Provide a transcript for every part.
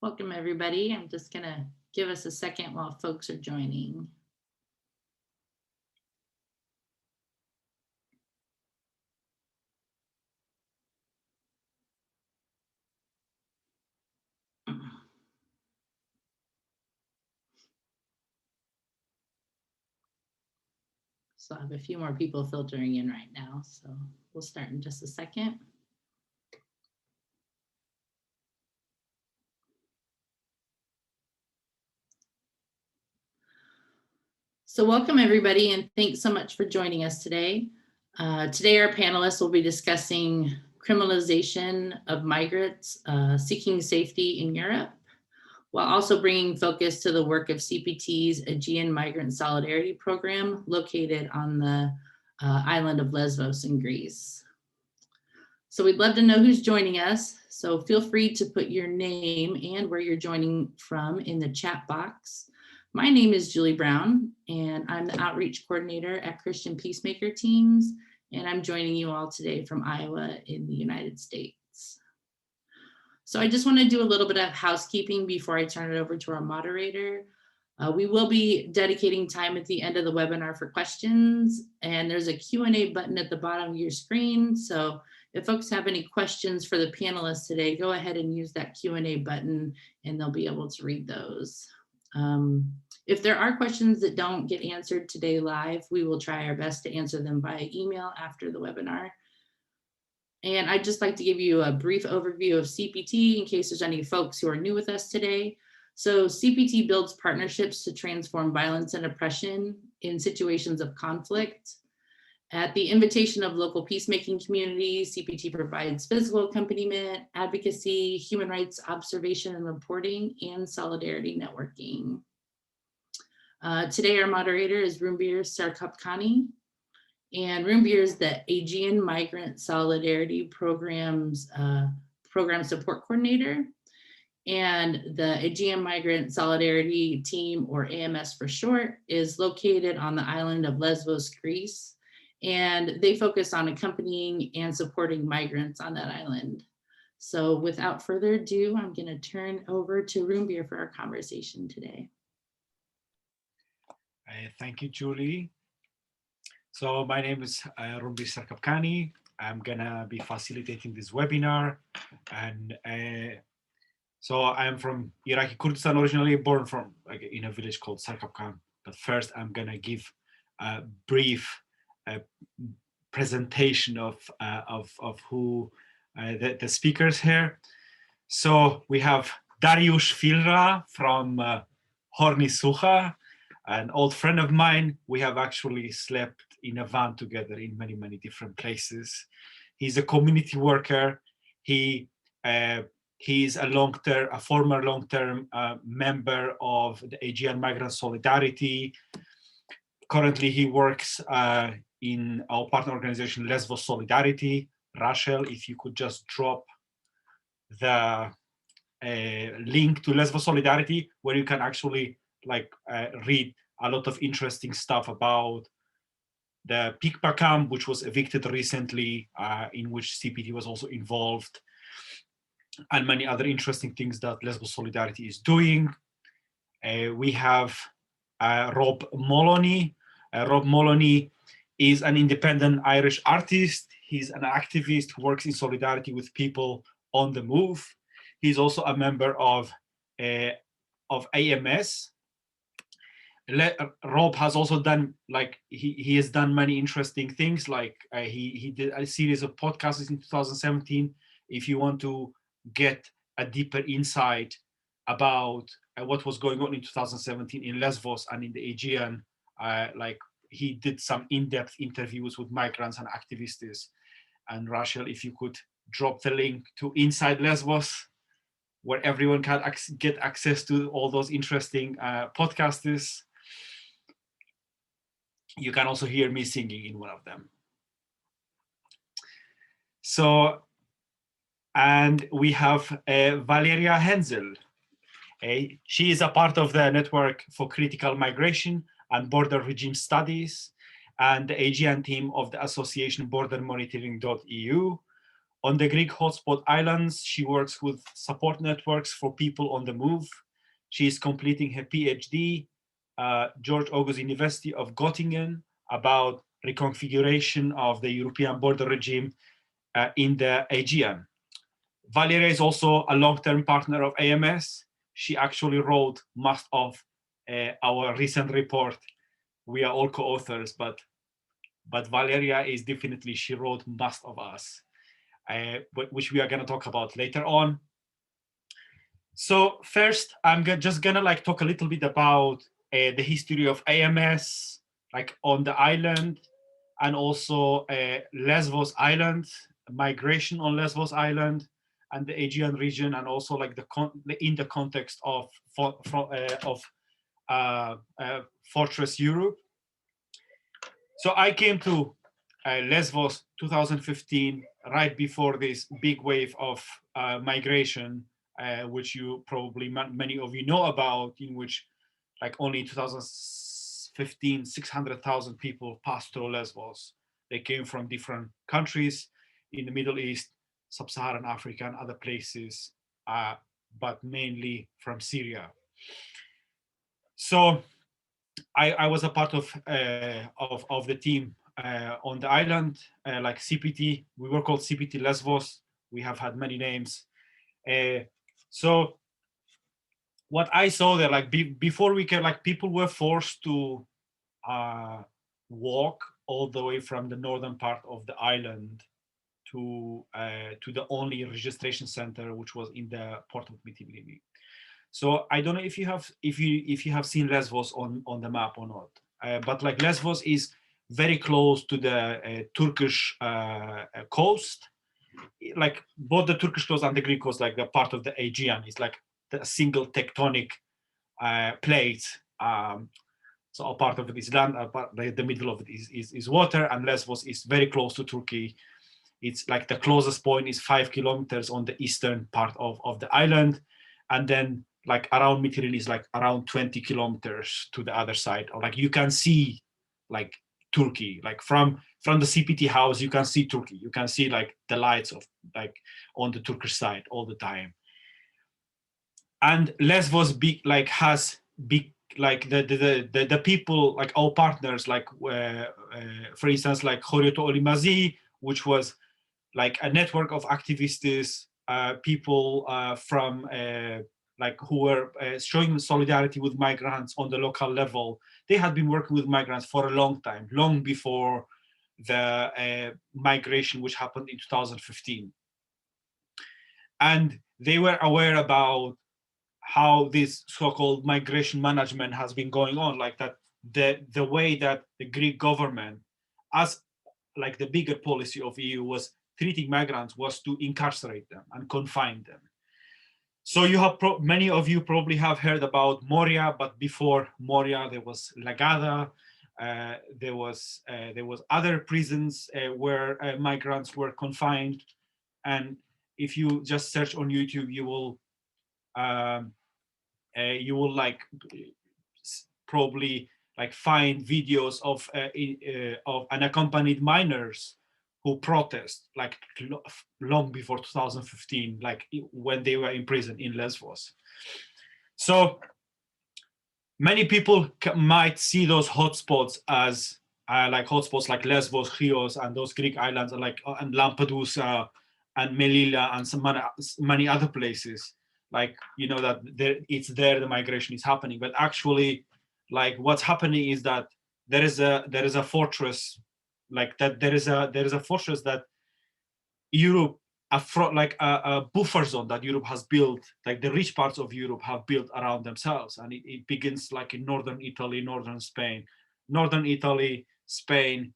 Welcome, everybody. I'm just going to give us a second while folks are joining. So I have a few more people filtering in right now, so we'll start in just a second. So welcome, everybody, and thanks so much for joining us today. Today, our panelists will be discussing criminalization of migrants seeking safety in Europe, while also bringing focus to the work of CPT's Aegean Migrant Solidarity Program located on the island of Lesbos in Greece. So we'd love to know who's joining us. So feel free to put your name and where you're joining from in the chat box. My name is Julie Brown, and I'm the outreach coordinator at Christian Peacemaker Teams, and I'm joining you all today from Iowa in the United States. So I just want to do a little bit of housekeeping before I turn it over to our moderator. We will be dedicating time at the end of the webinar for questions, and there's a Q&A button at the bottom of your screen. So if folks have any questions for the panelists today, go ahead and use that Q&A button and they'll be able to read those. If there are questions that don't get answered today live, we will try our best to answer them via email after the webinar. And I'd just like to give you a brief overview of CPT in case there's any folks who are new with us today. So CPT builds partnerships to transform violence and oppression in situations of conflict. At the invitation of local peacemaking communities, CPT provides physical accompaniment, advocacy, human rights observation and reporting, and solidarity networking. Today, our moderator is Rumbir Sarkapkani, and Rumbir is the Aegean Migrant Solidarity Program's Program Support Coordinator. And the Aegean Migrant Solidarity Team, or AMS for short, is located on the island of Lesbos, Greece. And they focus on accompanying and supporting migrants on that island. So without further ado, I'm going to turn over to Rumbir for our conversation today. Thank you, Julie. So my name is Rumbir Sarkapkani. I'm going to be facilitating this webinar. And so I'm from Iraqi Kurdistan, originally born from in a village called Sarkapkan. But first, I'm going to give a brief presentation of who the speakers here. So we have Dariusz Filra from Horny Sucha, an old friend of mine. We have actually slept in a van together in many, many different places. He's a community worker. He is a former long-term member of the Aegean Migrant Solidarity. Currently, he works in our partner organization, Lesbos Solidarity. Rachel, if you could just drop the link to Lesbos Solidarity, where you can actually read a lot of interesting stuff about the Pikpa camp, which was evicted recently, in which CPT was also involved, and many other interesting things that Lesbos Solidarity is doing. We have Rob Moloney. Rob Moloney is an independent Irish artist. He's an activist who works in solidarity with people on the move. He's also a member of AMS. Rob has also done, he has done many interesting things. He did a series of podcasts in 2017. If you want to get a deeper insight about what was going on in 2017 in Lesbos and in the Aegean, he did some in-depth interviews with migrants and activists. And Rachel, if you could drop the link to Inside Lesbos, where everyone can get access to all those interesting podcasts. You can also hear me singing in one of them. So, and we have Valeria Hensel. She is a part of the Network for Critical Migration and Border Regime Studies and the Aegean team of the association bordermonitoring.eu. On the Greek hotspot islands, she works with support networks for people on the move. She is completing her PhD, George August University of Göttingen, about reconfiguration of the European border regime in the Aegean. Valeria is also a long-term partner of AMS. She actually wrote most of our recent report. We are all co-authors, but Valeria is definitely, she wrote most of us, which we are gonna talk about later on. So first, I'm just gonna like talk a little bit about the history of AMS, like on the island, and also Lesbos Island, migration on Lesbos Island, and the Aegean region, and also like in the context of Fortress Europe. So I came to Lesbos 2015, right before this big wave of migration, which you probably many of you know about, in which like only in 2015, 600,000 people passed through Lesbos. They came from different countries in the Middle East, Sub-Saharan Africa, and other places, but mainly from Syria. So I was a part of the team on the island, like CPT. We were called CPT Lesbos. We have had many names. So what I saw there, like before we came, like people were forced to walk all the way from the northern part of the island to the only registration center, which was in the port of Mytilene. So I don't know if you have seen Lesbos on the map or not, but like Lesbos is very close to the Turkish coast, like both the Turkish coast and the Greek coast, like the part of the Aegean is like the single tectonic plate. So a part of it is land, the middle of it is water, and Lesbos is very close to Turkey. It's like the closest point is 5 kilometers on the eastern part of the island, and then like around Mytilene is like around 20 kilometers to the other side. Or like you can see like Turkey, like from the CPT house, you can see Turkey. You can see like the lights of like on the Turkish side all the time. And Lesbos has big like the people, like our partners, like for instance, like Horioto Olimazi, which was like a network of activists, people from like who were showing solidarity with migrants on the local level. They had been working with migrants for a long time, long before the migration which happened in 2015. And they were aware about how this so-called migration management has been going on, like that the way that the Greek government, as like the bigger policy of EU, was treating migrants was to incarcerate them and confine them. So you have many of you probably have heard about Moria, but before Moria there was Lagada. There was other prisons where migrants were confined, and if you just search on YouTube, you will like probably like find videos of unaccompanied minors who protest like long before 2015, like when they were in prison in Lesbos. So many people might see those hotspots as like hotspots like Lesbos, Chios, and those Greek islands, like and Lampedusa and Melilla and some many other places. Like, you know, that it's there, the migration is happening, but actually, like what's happening is that there is a fortress, like that there is a fortress that Europe, a buffer zone that Europe has built, like the rich parts of Europe have built around themselves, and it begins like in northern Italy, northern Italy, Spain,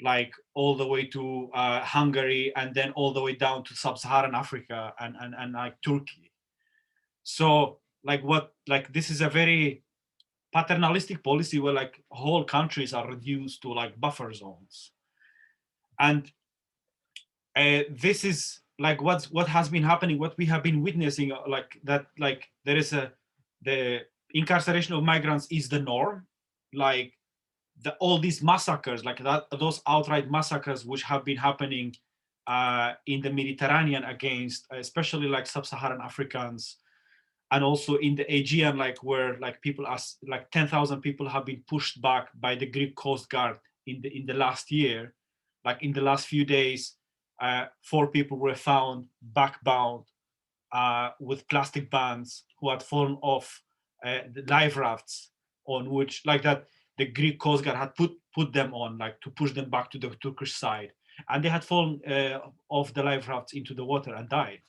like all the way to Hungary, and then all the way down to sub-Saharan Africa and like Turkey. So like this is a very paternalistic policy where like whole countries are reduced to like buffer zones. And this is like what has been happening, what we have been witnessing, like that, like there is the incarceration of migrants is the norm, like all these massacres, like those outright massacres which have been happening in the Mediterranean against, especially like sub-Saharan Africans, and also in the Aegean, like where like people are like 10,000 people have been pushed back by the Greek Coast Guard in the last year. Like in the last few days, 4 people were found backbound with plastic bands who had fallen off the life rafts on which like that the Greek Coast Guard had put them on, like to push them back to the Turkish side, and they had fallen off the life rafts into the water and died.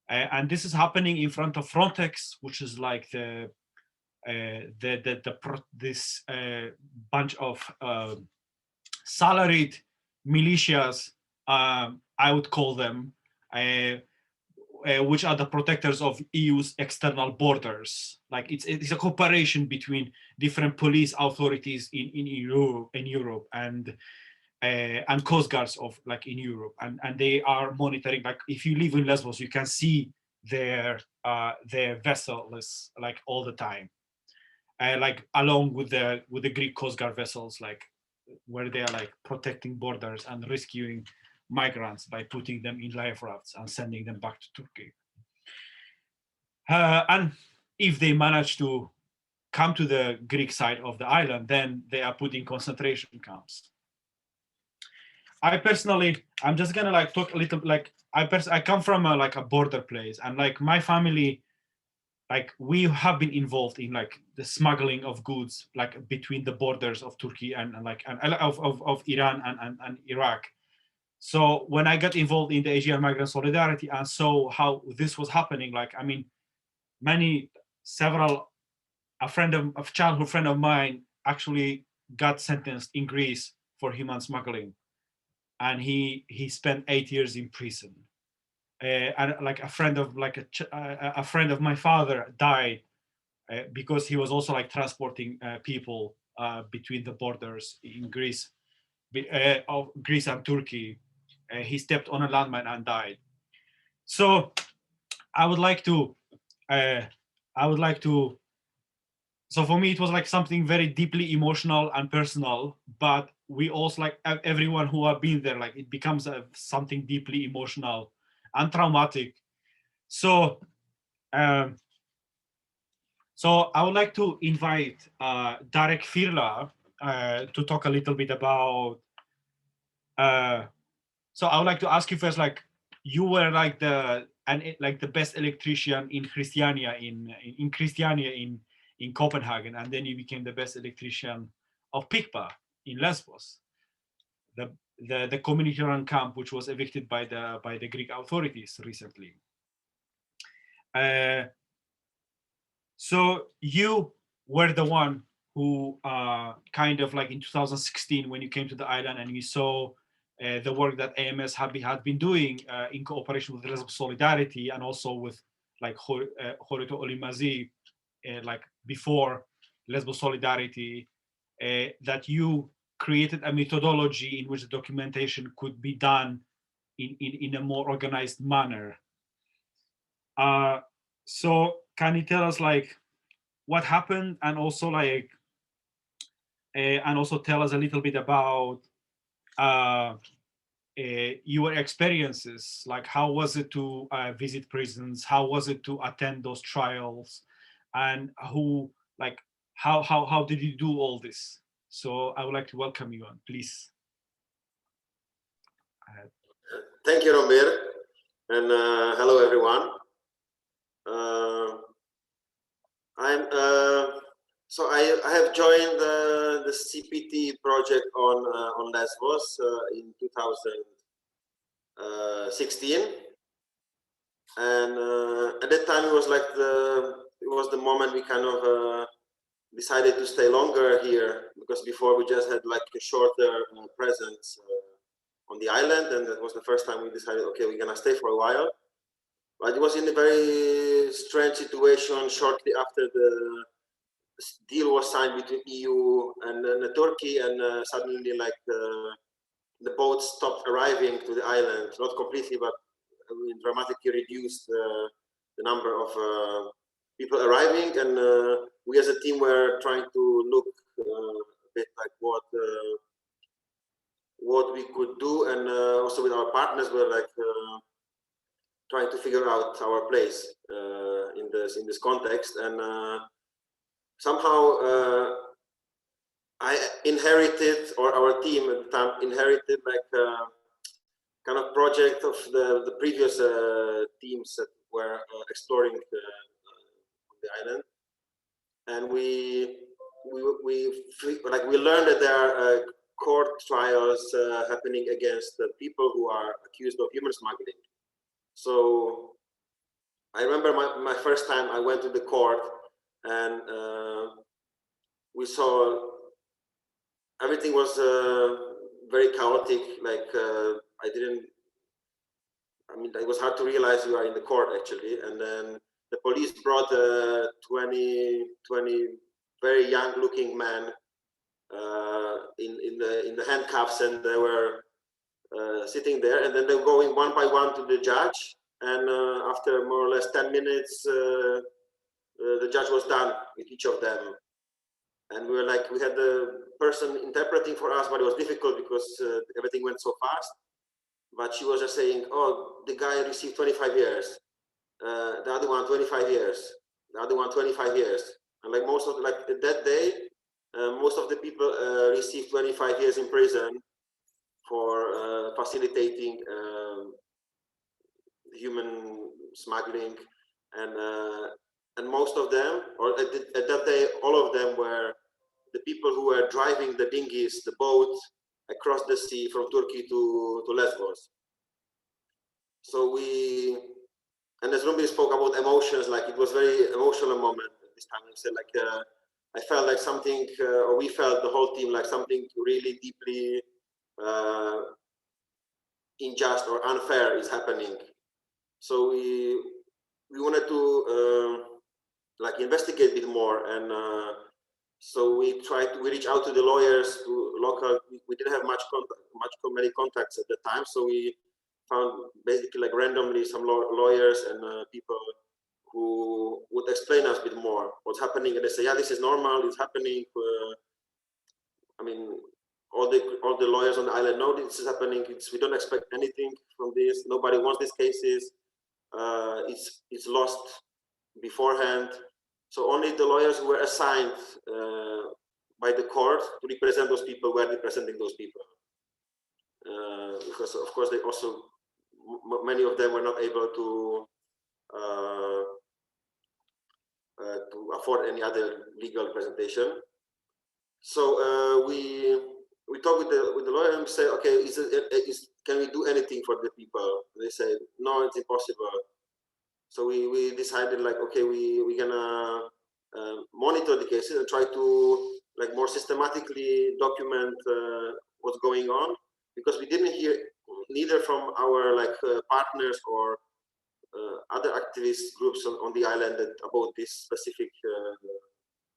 And this is happening in front of Frontex, which is like this bunch of salaried militias, I would call them, which are the protectors of EU's external borders. Like it's a cooperation between different police authorities in Europe and coast guards of like in Europe, and they are monitoring. Like if you live in Lesbos, you can see their vessels like all the time, like along with the Greek Coast Guard vessels, like where they are like protecting borders and rescuing migrants by putting them in life rafts and sending them back to Turkey. And if they manage to come to the Greek side of the island, then they are put in concentration camps. I personally, I'm just gonna like talk a little, like I come from like a border place, and like my family, like we have been involved in like the smuggling of goods like between the borders of Turkey and of Iran and Iraq. So when I got involved in the Aegean Migrant Solidarity and saw how this was happening, like I mean, a childhood friend of mine actually got sentenced in Greece for human smuggling, and he spent 8 years in prison. And like a friend of my father died because he was also like transporting people between the borders in Greece, of Greece and Turkey. He stepped on a landmine and died. So I would like to, so for me it was like something very deeply emotional and personal, but we also like everyone who have been there, like it becomes something deeply emotional and traumatic. So so I would like to invite Darek Firla to talk a little bit about. So I would like to ask you first, like you were like the best electrician in Christiania in Copenhagen, and then you became the best electrician of Pikpa in Lesbos, the community-run camp which was evicted by the Greek authorities recently. So you were the one who kind of like in 2016 when you came to the island and you saw the work that AMS had been doing in cooperation with Lesbos Solidarity and also with like Horeto Olimazi, like before Lesbos Solidarity, that you created a methodology in which the documentation could be done in a more organized manner. So can you tell us like what happened, and also like and also tell us a little bit about your experiences, like how was it to visit prisons, how was it to attend those trials, and how did you do all this? So I would like to welcome you on, please. Thank you, Romir, and hello everyone. So I have joined the CPT project on Lesbos in 2016, and at that time it was like the moment we kind of decided to stay longer here, because before we just had like a shorter presence on the island, and that was the first time we decided, okay, we're gonna stay for a while. But it was in a very strange situation shortly after the deal was signed between EU and Turkey, and suddenly like the boats stopped arriving to the island, not completely, but I mean, dramatically reduced the number of people arriving, and we as a team were trying to look a bit like what we could do, and also with our partners, we're like trying to figure out our place in this context. And somehow I inherited, or our team at the time inherited, like kind of project of the previous teams that were exploring the island, and we learned that there are court trials happening against the people who are accused of human smuggling. So I remember my first time I went to the court, and we saw everything was very chaotic. Like it was hard to realize you are in the court actually. And then the police brought 20 very young looking men in the handcuffs, and they were sitting there, and then they were going one by one to the judge. And after more or less 10 minutes, the judge was done with each of them. And we had the person interpreting for us, but it was difficult because everything went so fast. But she was just saying, oh, the guy received 25 years, the other one 25 years, the other one 25 years. And like most of that day, most of the people received 25 years in prison for facilitating human smuggling, and most of them, or at that day, all of them were the people who were driving the dinghies, the boats across the sea from Turkey to Lesbos. So and as Rumbi spoke about emotions, like it was very emotional moment at this time. He said I felt like something, or we felt, the whole team, like something really deeply unjust or unfair is happening. So we wanted to investigate a bit more, and so we reached out to the lawyers, to local. We didn't have many contacts at the time, so we found basically randomly some lawyers and people who would explain us a bit more what's happening. And they say, yeah, this is normal, it's happening. All the lawyers on the island know this is happening. We don't expect anything from this. Nobody wants these cases. It's lost beforehand. So only the lawyers who were assigned by the court to represent those people were representing those people. Because of course they also, many of them were not able to afford any other legal representation. So we talked with the lawyer and we said, okay, can we do anything for the people? And they said, no, it's impossible. So we decided okay, we're gonna monitor the cases and try to more systematically document what's going on, because we didn't hear neither from our partners or other activist groups on the island about this specific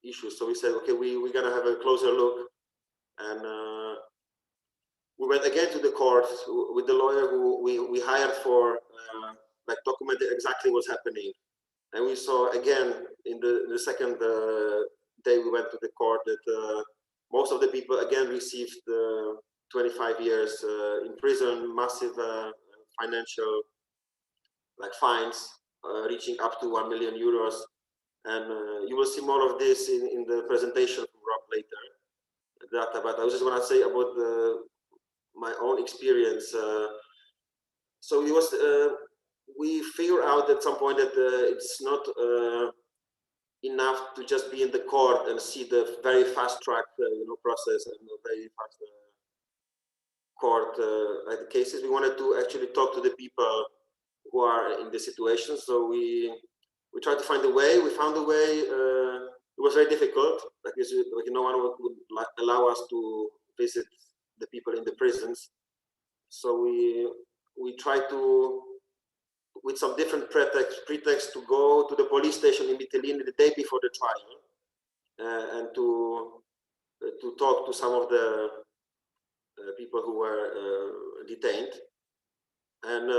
issue. So we said, okay, we're gonna have a closer look, and we went again to the court with the lawyer who we hired for documented exactly what's happening. And we saw again in the second day we went to the court that most of the people again received 25 years in prison, massive financial fines reaching up to 1 million euros. And you will see more of this in the presentation from Rob later. But I was just want to say about my own experience. So it was. We figured out at some point that it's not enough to just be in the court and see the very fast track process and the very fast court cases. We wanted to actually talk to the people who are in the situation. So we tried to find a way. We found a way. It was very difficult. No one would allow us to visit the people in the prisons. So we tried to, with some different pretext, to go to the police station in Mytilene the day before the trial, and to talk to some of the people who were detained. And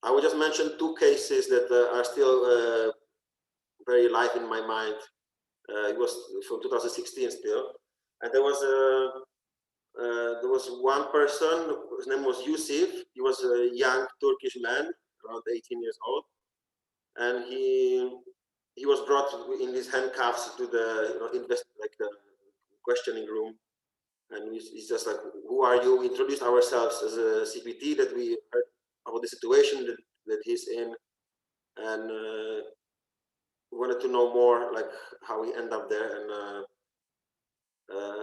I will just mention two cases that are still very alive in my mind. It was from 2016 still, and there was there was one person, his name was Yusuf. He was a young Turkish man, around 18 years old, and he was brought in his handcuffs to the questioning room, and he's just like, "Who are you?" We introduced ourselves as a CPT, that we heard about the situation that he's in, and wanted to know more, like how he ended up there,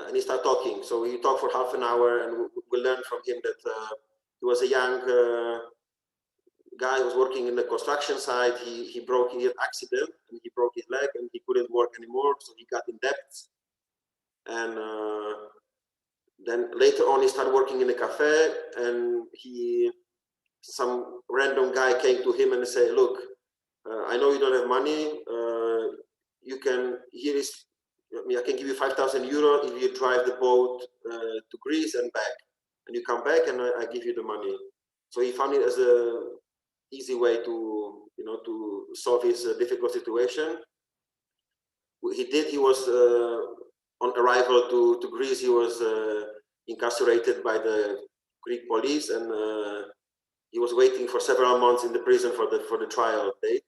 and he started talking. So we talked for half an hour, and we learned from him that he was a young guy who was working in the construction site. He had accident, and he broke his leg, and he couldn't work anymore, so he got in debt. And then later on, he started working in a cafe, and some random guy came to him and said, "Look, I know you don't have money. I can give you 5,000 euro if you drive the boat to Greece and back, and you come back, and I give you the money." So he found it as a easy way to solve his difficult situation. He was on arrival to Greece. He was incarcerated by the Greek police, and he was waiting for several months in the prison for the trial date.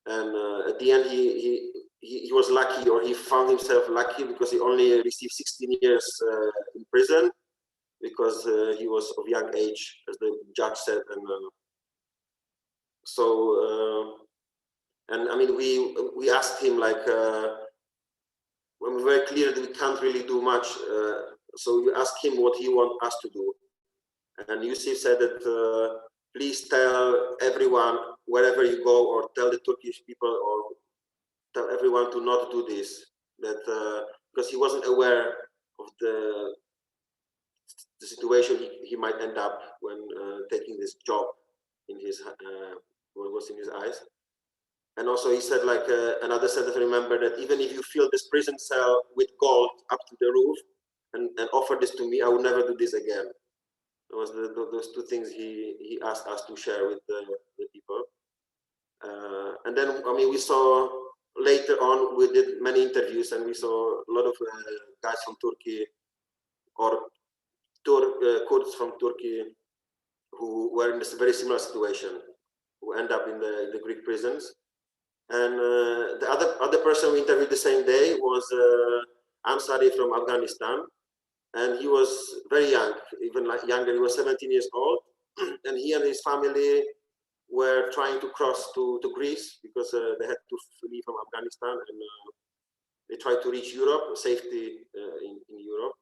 And at the end, he was lucky, or he found himself lucky, because he only received 16 years in prison, because he was of young age, as the judge said. And and I mean, we asked him, like, when we were very clear that we can't really do much, so we asked him what he wants us to do. And Yusuf said that, please tell everyone wherever you go, or tell the Turkish people, or tell everyone to not do this. That because he wasn't aware of the situation he might end up when taking this job in his what was in his eyes. And also he said, like, another sentence, remember that even if you fill this prison cell with gold up to the roof and offer this to me, I will never do this again. It was those two things he asked us to share with the people. And then, I mean, we saw later on, we did many interviews, and we saw a lot of guys from Turkey, or Kurds from Turkey, who were in this very similar situation, who end up in the Greek prisons. And the other person we interviewed the same day was Ansari from Afghanistan, and he was very young, even younger. He was 17 years old, and he and his family were trying to cross to Greece, because they had to flee from Afghanistan, and they tried to reach Europe, safety in Europe.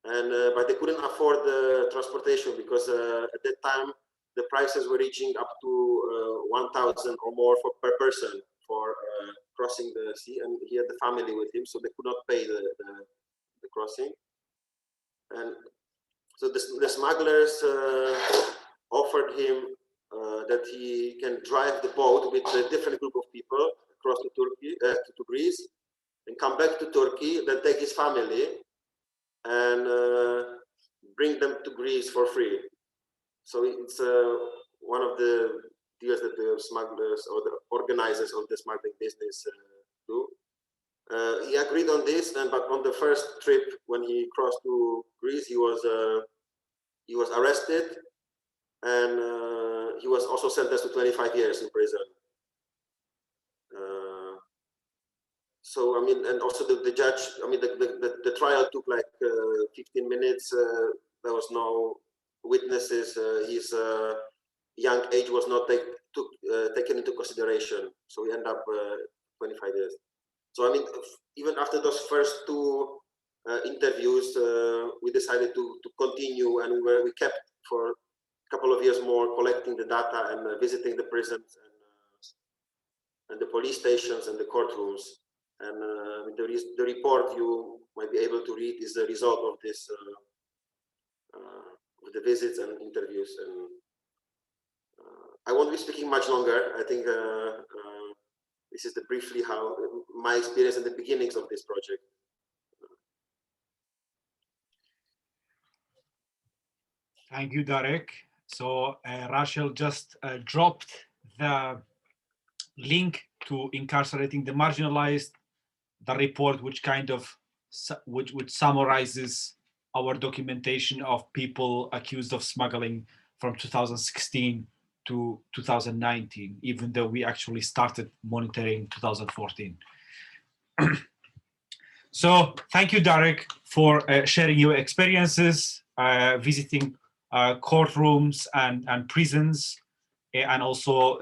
And but they couldn't afford the transportation, because at that time the prices were reaching up to 1,000 or more per person for crossing the sea, and he had the family with him, so they could not pay the crossing. And so the smugglers offered him that he can drive the boat with a different group of people across to Turkey, to Greece, and come back to Turkey, then take his family and bring them to Greece for free. So it's one of the deals that the smugglers or the organizers of the smuggling business do. He agreed on this, but on the first trip, when he crossed to Greece, he was arrested, and he was also sentenced to 25 years in prison. So I mean, and also the judge, I mean, the trial took like 15 minutes. There was no witnesses. His young age was not taken into consideration. So we end up 25 years. So I mean, even after those first two interviews, we decided to continue, and we kept for a couple of years more collecting the data and visiting the prisons and the police stations and the courtrooms. And the report you might be able to read is the result of this, of the visits and interviews. And I won't be speaking much longer. I think this is briefly how my experience at the beginnings of this project. Thank you, Darek. So Rachel just dropped the link to Incarcerating the Marginalized, the report which kind of which summarizes our documentation of people accused of smuggling from 2016 to 2019, even though we actually started monitoring 2014. So thank you, Derek, for sharing your experiences, visiting courtrooms and prisons, and also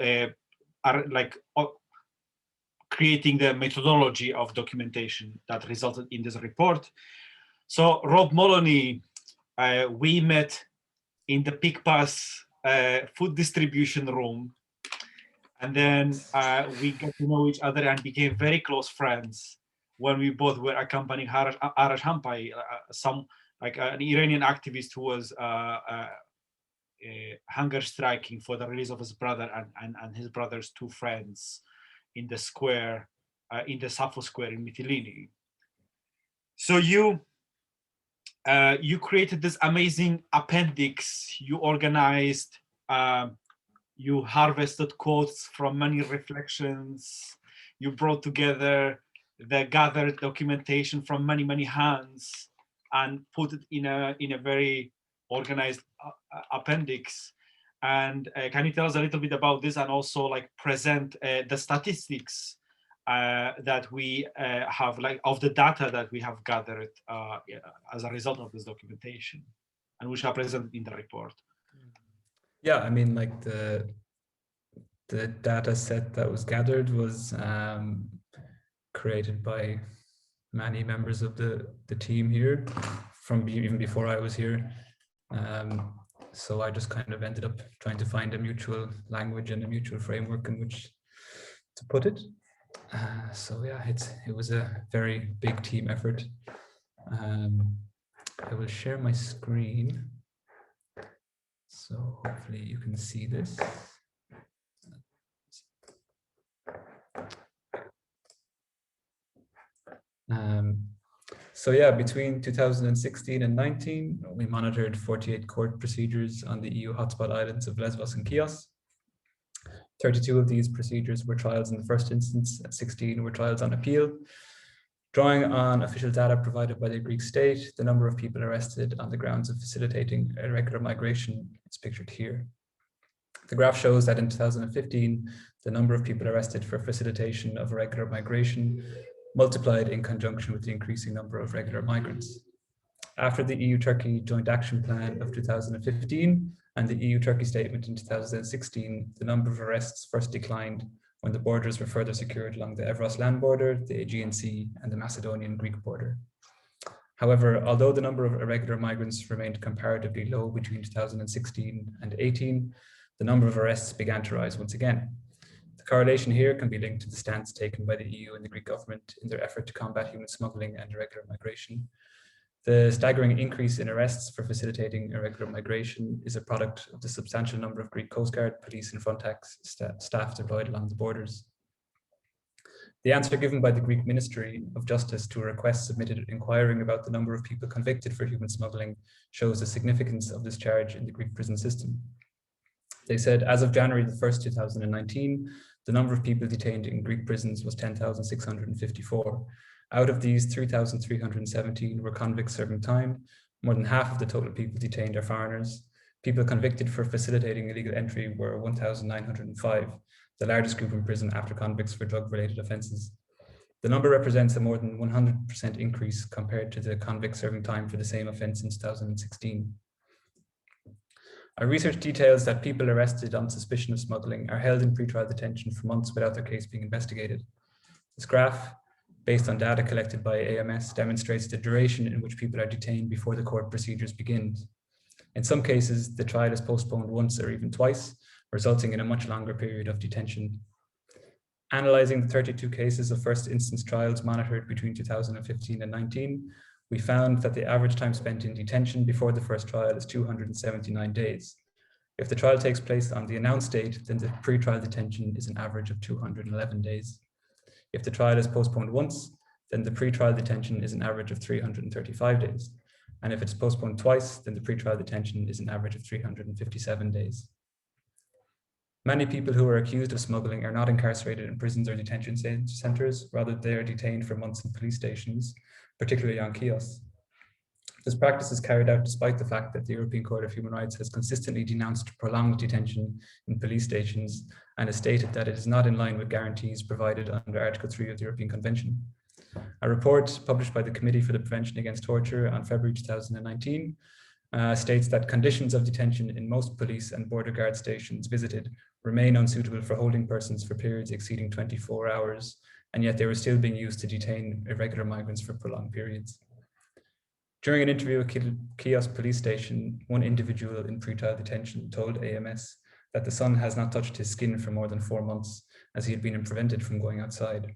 creating the methodology of documentation that resulted in this report. So Rob Moloney, we met in the PICPAS food distribution room, and then we got to know each other and became very close friends when we both were accompanying Arash Hampai, an Iranian activist who was hunger striking for the release of his brother and his brother's two friends in the square, in the Sappho Square in Mytilene. So you created this amazing appendix. You organized, you harvested quotes from many reflections. You brought together the gathered documentation from many hands and put it in a very organized appendix. And can you tell us a little bit about this, and also like present the statistics that we have, like of the data that we have gathered as a result of this documentation, and which are presented in the report? Yeah, I mean, like the data set that was gathered was created by many members of the team here from even before I was here. So I just kind of ended up trying to find a mutual language and a mutual framework in which to put it. So yeah, it was a very big team effort. I will share my screen, so hopefully you can see this. So yeah, between 2016 and 19, we monitored 48 court procedures on the EU hotspot islands of Lesbos and Chios. 32 of these procedures were trials in the first instance, and 16 were trials on appeal. Drawing on official data provided by the Greek state, the number of people arrested on the grounds of facilitating irregular migration is pictured here. The graph shows that in 2015, the number of people arrested for facilitation of irregular migration multiplied in conjunction with the increasing number of regular migrants. After the EU-Turkey Joint Action Plan of 2015 and the EU-Turkey Statement in 2016, the number of arrests first declined when the borders were further secured along the Evros land border, the Aegean Sea, and the Macedonian-Greek border. However, although the number of irregular migrants remained comparatively low between 2016 and 18, the number of arrests began to rise once again. The correlation here can be linked to the stance taken by the EU and the Greek government in their effort to combat human smuggling and irregular migration. The staggering increase in arrests for facilitating irregular migration is a product of the substantial number of Greek Coast Guard, police and Frontex staff deployed along the borders. The answer given by the Greek Ministry of Justice to a request submitted inquiring about the number of people convicted for human smuggling shows the significance of this charge in the Greek prison system. They said, as of January 1st, 2019, the number of people detained in Greek prisons was 10,654. Out of these, 3,317 were convicts serving time. More than half of the total people detained are foreigners. People convicted for facilitating illegal entry were 1,905, the largest group in prison after convicts for drug-related offences. The number represents a more than 100% increase compared to the convicts serving time for the same offence in 2016. Our research details that people arrested on suspicion of smuggling are held in pretrial detention for months without their case being investigated. This graph, based on data collected by AMS, demonstrates the duration in which people are detained before the court procedures begin. In some cases, the trial is postponed once or even twice, resulting in a much longer period of detention. Analyzing the 32 cases of first instance trials monitored between 2015 and 19, we found that the average time spent in detention before the first trial is 279 days. If the trial takes place on the announced date, then the pre-trial detention is an average of 211 days. If the trial is postponed once, then the pre-trial detention is an average of 335 days. And if it's postponed twice, then the pre-trial detention is an average of 357 days. Many people who are accused of smuggling are not incarcerated in prisons or detention centers, rather they are detained for months in police stations, particularly on Chios. This practice is carried out despite the fact that the European Court of Human Rights has consistently denounced prolonged detention in police stations and has stated that it is not in line with guarantees provided under Article 3 of the European Convention. A report published by the Committee for the Prevention Against Torture on February 2019 states that conditions of detention in most police and border guard stations visited remain unsuitable for holding persons for periods exceeding 24 hours, and yet they were still being used to detain irregular migrants for prolonged periods. During an interview at Chios police station, one individual in pretrial detention told AMS that the sun has not touched his skin for more than 4 months, as he had been prevented from going outside.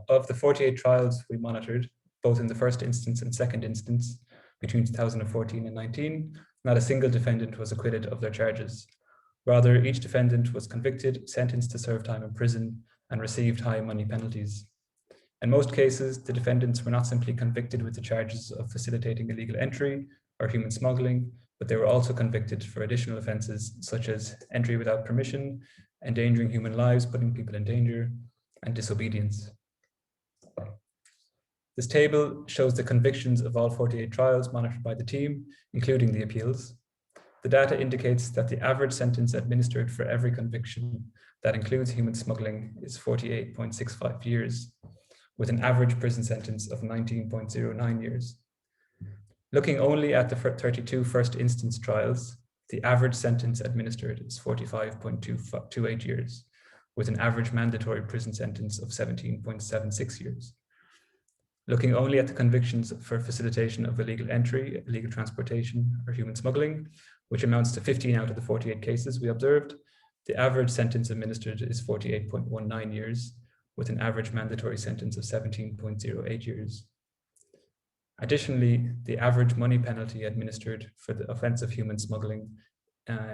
Of the 48 trials we monitored, both in the first instance and second instance, between 2014 and 19, not a single defendant was acquitted of their charges. Rather, each defendant was convicted, sentenced to serve time in prison, and received high money penalties. In most cases, the defendants were not simply convicted with the charges of facilitating illegal entry or human smuggling, but they were also convicted for additional offenses such as entry without permission, endangering human lives, putting people in danger, and disobedience. This table shows the convictions of all 48 trials monitored by the team, including the appeals. The data indicates that the average sentence administered for every conviction that includes human smuggling is 48.65 years, with an average prison sentence of 19.09 years. Looking only at the 32 first instance trials, the average sentence administered is 45.28 years, with an average mandatory prison sentence of 17.76 years. Looking only at the convictions for facilitation of illegal entry, illegal transportation, or human smuggling, which amounts to 15 out of the 48 cases we observed, the average sentence administered is 48.19 years, with an average mandatory sentence of 17.08 years. Additionally, the average money penalty administered for the offense of human smuggling,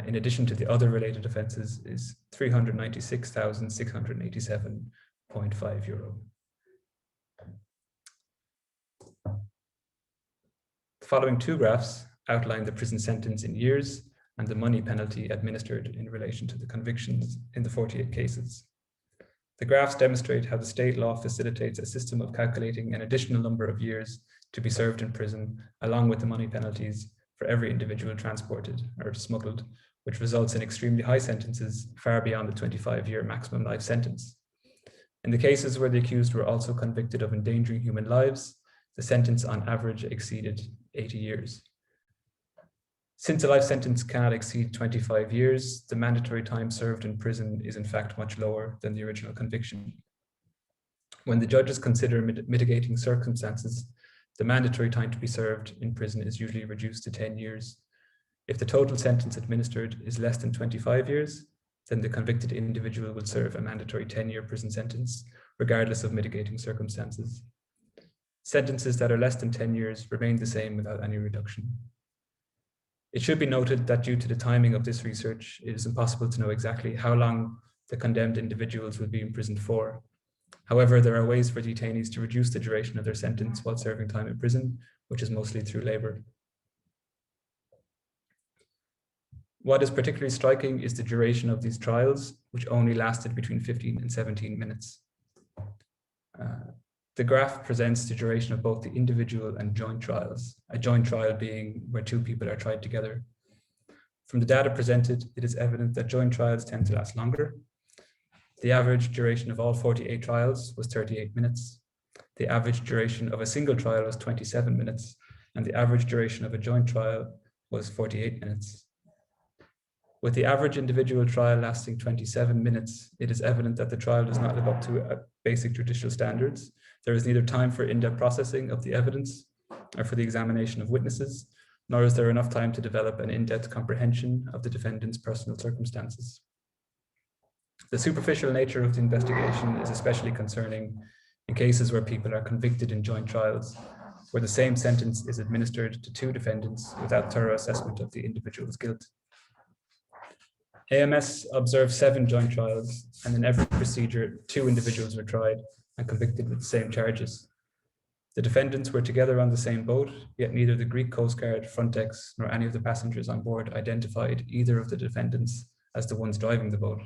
in addition to the other related offenses, is €396,687.5. The following two graphs outline the prison sentence in years and the money penalty administered in relation to the convictions in the 48 cases. The graphs demonstrate how the state law facilitates a system of calculating an additional number of years to be served in prison, along with the money penalties for every individual transported or smuggled, which results in extremely high sentences far beyond the 25-year maximum life sentence. In the cases where the accused were also convicted of endangering human lives, the sentence on average exceeded 80 years. Since a life sentence cannot exceed 25 years, the mandatory time served in prison is in fact much lower than the original conviction. When the judges consider mitigating circumstances, the mandatory time to be served in prison is usually reduced to 10 years. If the total sentence administered is less than 25 years, then the convicted individual will serve a mandatory 10-year prison sentence, regardless of mitigating circumstances. Sentences that are less than 10 years remain the same without any reduction. It should be noted that due to the timing of this research, it is impossible to know exactly how long the condemned individuals will be imprisoned for. However, there are ways for detainees to reduce the duration of their sentence while serving time in prison, which is mostly through labor. What is particularly striking is the duration of these trials, which only lasted between 15 and 17 minutes. The graph presents the duration of both the individual and joint trials, a joint trial being where two people are tried together. From the data presented, it is evident that joint trials tend to last longer. The average duration of all 48 trials was 38 minutes. The average duration of a single trial was 27 minutes, and the average duration of a joint trial was 48 minutes. With the average individual trial lasting 27 minutes, it is evident that the trial does not live up to basic judicial standards. There is neither time for in-depth processing of the evidence or for the examination of witnesses, nor is there enough time to develop an in-depth comprehension of the defendant's personal circumstances. The superficial nature of the investigation is especially concerning in cases where people are convicted in joint trials, where the same sentence is administered to two defendants without thorough assessment of the individual's guilt. AMS observed 7 joint trials, and in every procedure, 2 individuals were tried and convicted with the same charges. The defendants were together on the same boat, yet neither the Greek Coast Guard, Frontex, nor any of the passengers on board identified either of the defendants as the ones driving the boat.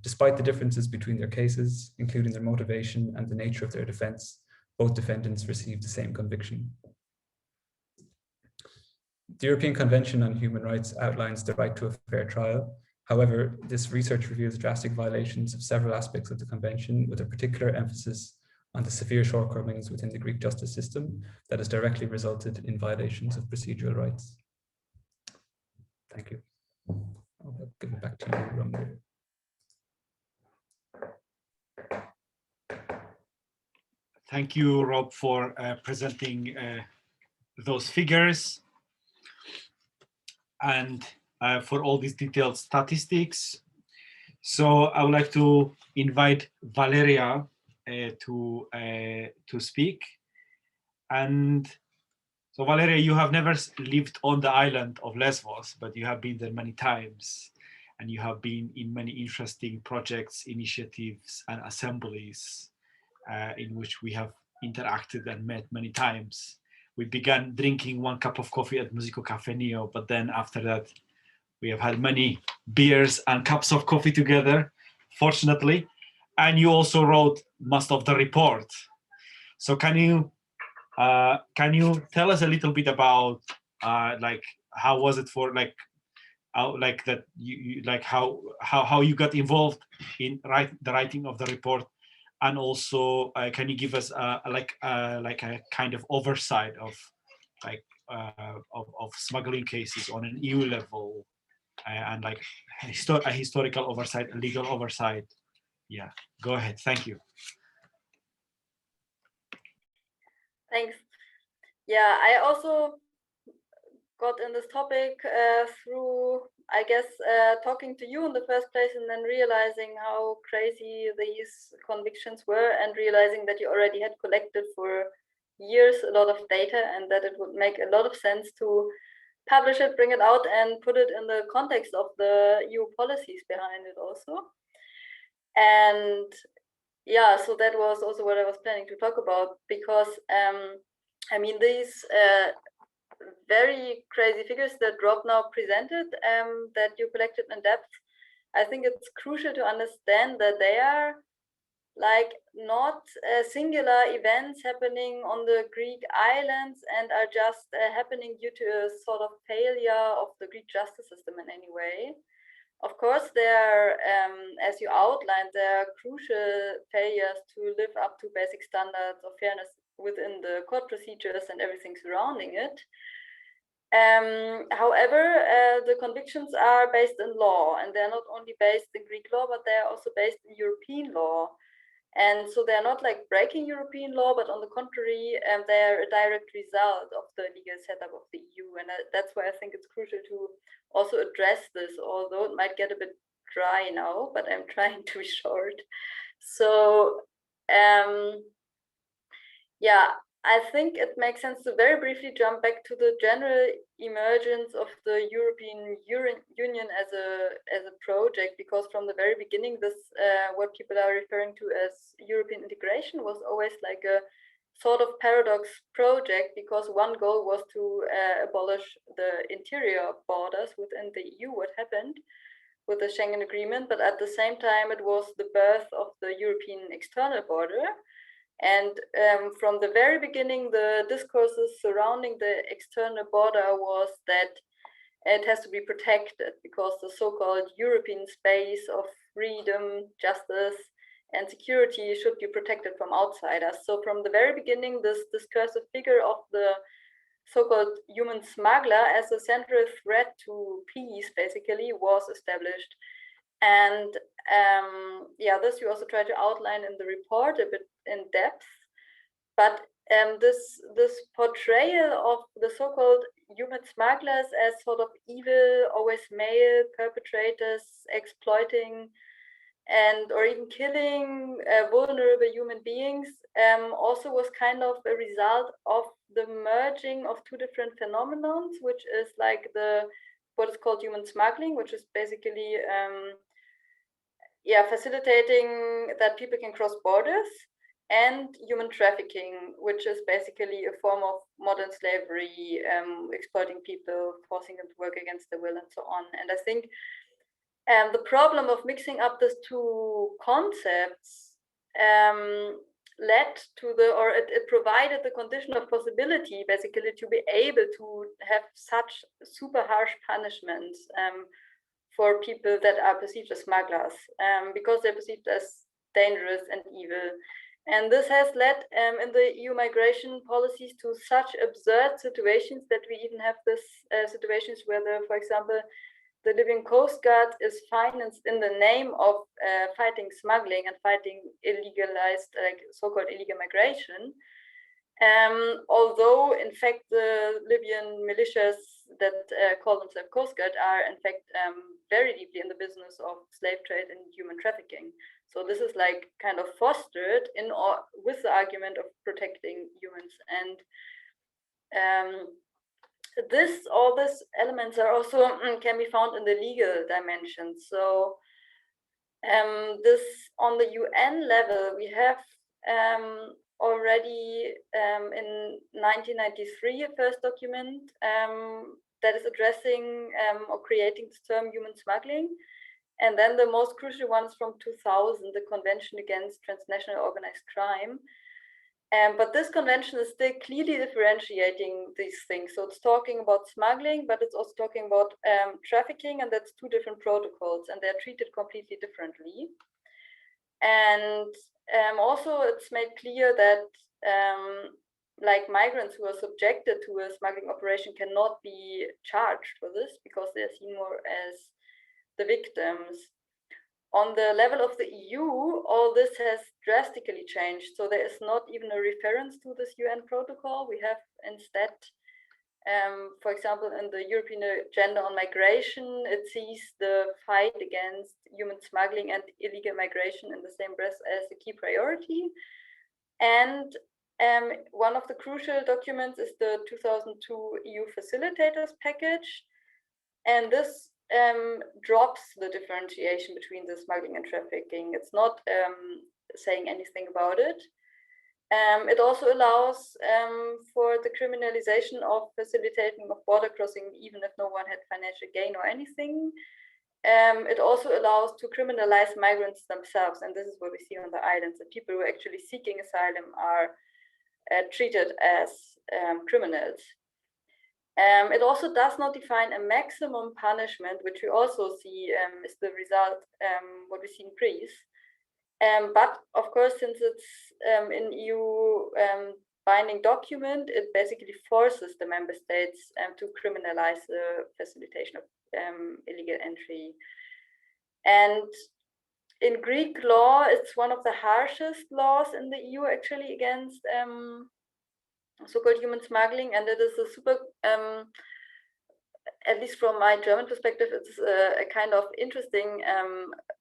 Despite the differences between their cases, including their motivation and the nature of their defense, both defendants received the same conviction. The European Convention on Human Rights outlines the right to a fair trial. However, this research reveals drastic violations of several aspects of the Convention, with a particular emphasis on the severe shortcomings within the Greek justice system that has directly resulted in violations of procedural rights. Thank you. I'll give it back to you, Romeo. Thank you, Rob, for presenting those figures and for all these detailed statistics. So I would like to invite Valeria to speak. And so Valeria, you have never lived on the island of Lesbos, but you have been there many times, and you have been in many interesting projects, initiatives, and assemblies in which we have interacted and met many times. We began drinking 1 cup of coffee at Musico Cafe Neo, but then after that, we have had many beers and cups of coffee together, fortunately. And you also wrote most of the report. So can you tell us a little bit about like how was it for like how like that you like how you got involved in the writing of the report, and also can you give us like a kind of oversight of like of smuggling cases on an EU level, and like a historical oversight, a legal oversight? Yeah, go ahead. Thank you. Thanks. Yeah, I also got in this topic through, I guess, talking to you in the first place, and then realizing how crazy these convictions were, and realizing that you already had collected for years a lot of data, and that it would make a lot of sense to publish it, bring it out, and put it in the context of the EU policies behind it also. And yeah, so that was also what I was planning to talk about, because I mean, these very crazy figures that Rob now presented, that you collected in depth, I think it's crucial to understand that they are like not singular events happening on the Greek islands and are just happening due to a sort of failure of the Greek justice system in any way. Of course, there, as you outlined, there are crucial failures to live up to basic standards of fairness within the court procedures and everything surrounding it. However, the convictions are based in law, and they're not only based in Greek law, but they're also based in European law. And so they're not like breaking European law, but on the contrary, they're a direct result of the legal setup of the EU. And that's why I think it's crucial to also address this, although it might get a bit dry now, but I'm trying to be short. So, yeah, I think it makes sense to very briefly jump back to the general emergence of the European Union as a project, because from the very beginning, this what people are referring to as European integration was always like a sort of paradox project, because one goal was to abolish the interior borders within the EU, what happened with the Schengen Agreement, but at the same time, it was the birth of the European external border. And from the very beginning, the discourses surrounding the external border was that it has to be protected, because the so-called European space of freedom, justice, and security should be protected from outsiders. So from the very beginning, this discursive figure of the so-called human smuggler as a central threat to peace basically was established. And yeah, this you also try to outline in the report a bit in depth. But this portrayal of the so-called human smugglers as sort of evil, always male perpetrators, exploiting and or even killing vulnerable human beings, also was kind of a result of the merging of two different phenomenons, which is like what is called human smuggling, which is basically facilitating that people can cross borders, and human trafficking, which is basically a form of modern slavery, exploiting people, forcing them to work against their will, and so on. And I think the problem of mixing up these two concepts led to it provided the condition of possibility, basically, to be able to have such super harsh punishments for people that are perceived as smugglers, because they're perceived as dangerous and evil. And this has led in the EU migration policies to such absurd situations that we even have this situations where, for example, the Libyan Coast Guard is financed in the name of fighting smuggling and fighting illegalized, so-called illegal migration. Although, in fact, the Libyan militias that call themselves Coast Guard are, in fact, very deeply in the business of slave trade and human trafficking. So this is like kind of fostered with the argument of protecting humans. And all these elements are also can be found in the legal dimension. So this on the UN level, we have already in 1993 a first document that is addressing or creating this term human smuggling. And then the most crucial ones from 2000, the Convention Against Transnational Organized Crime. But this convention is still clearly differentiating these things. So it's talking about smuggling, but it's also talking about trafficking, and that's two different protocols, and they're treated completely differently. And also it's made clear that like migrants who are subjected to a smuggling operation cannot be charged for this because they're seen more as the victims. On the level of the EU, all this has drastically changed. So there is not even a reference to this UN protocol. We have instead, for example, in the European Agenda on Migration, it sees the fight against human smuggling and illegal migration in the same breath as a key priority. And one of the crucial documents is the 2002 EU Facilitators Package. And this drops the differentiation between the smuggling and trafficking. It's not saying anything about it. It also allows for the criminalization of facilitating of border crossing, even if no one had financial gain or anything. It also allows to criminalize migrants themselves, and this is what we see on the islands. The people who are actually seeking asylum are treated as criminals. It also does not define a maximum punishment, which we also see is the result, what we see in Greece. But of course, since it's an EU binding document, it basically forces the member states to criminalize the facilitation of illegal entry. And in Greek law, it's one of the harshest laws in the EU actually against so-called human smuggling, and it is a super, at least from my German perspective, it's a kind of interesting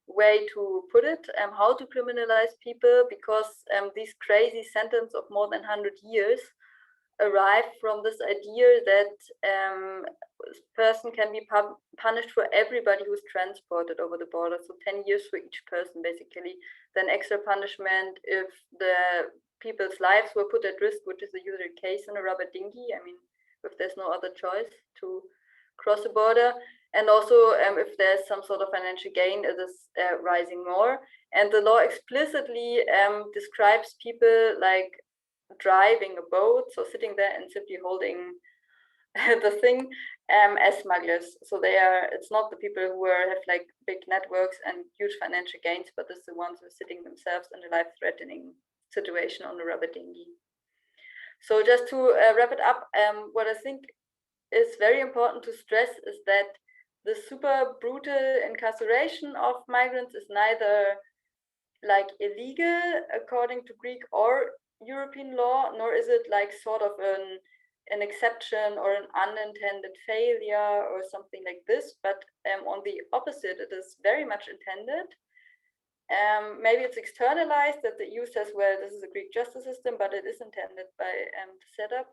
way to put it, how to criminalize people, because these crazy sentence of more than 100 years arrive from this idea that a person can be punished for everybody who's transported over the border, so 10 years for each person basically, then extra punishment if the people's lives were put at risk, which is the usual case in a rubber dinghy. I mean, if there's no other choice to cross the border, and also if there's some sort of financial gain, it is rising more. And the law explicitly describes people like driving a boat, so sitting there and simply holding the thing as smugglers. So it's not the people who have like big networks and huge financial gains, but it's the ones who are sitting themselves in a life-threatening situation on a rubber dinghy. So just to wrap it up, what I think is very important to stress is that the super brutal incarceration of migrants is neither like illegal according to Greek or European law, nor is it like sort of an exception or an unintended failure or something like this, but on the opposite, it is very much intended. Maybe it's externalized, that the EU says, well, this is a Greek justice system, but it is intended by the setup.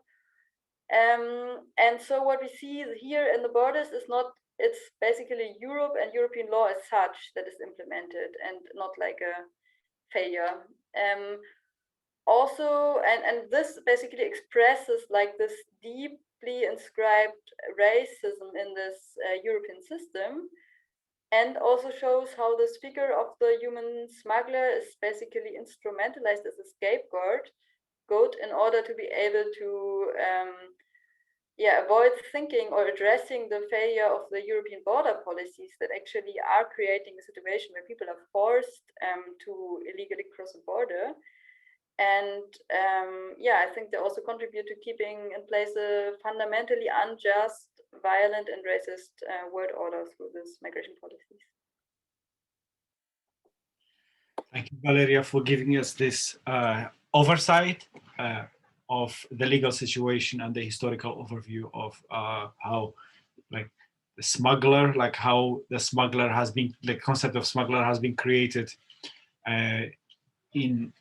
And so what we see here in the borders is not, it's basically Europe and European law as such that is implemented, and not like a failure. Also, and this basically expresses like this deeply inscribed racism in this European system, and also shows how the speaker of the human smuggler is basically instrumentalized as a scapegoat in order to be able to avoid thinking or addressing the failure of the European border policies that actually are creating a situation where people are forced to illegally cross a border. And I think they also contribute to keeping in place a fundamentally unjust, violent, and racist world order through these migration policies. Thank you, Valeria, for giving us this oversight of the legal situation and the historical overview of how, like, the smuggler, like how the smuggler has been, the concept of smuggler has been created in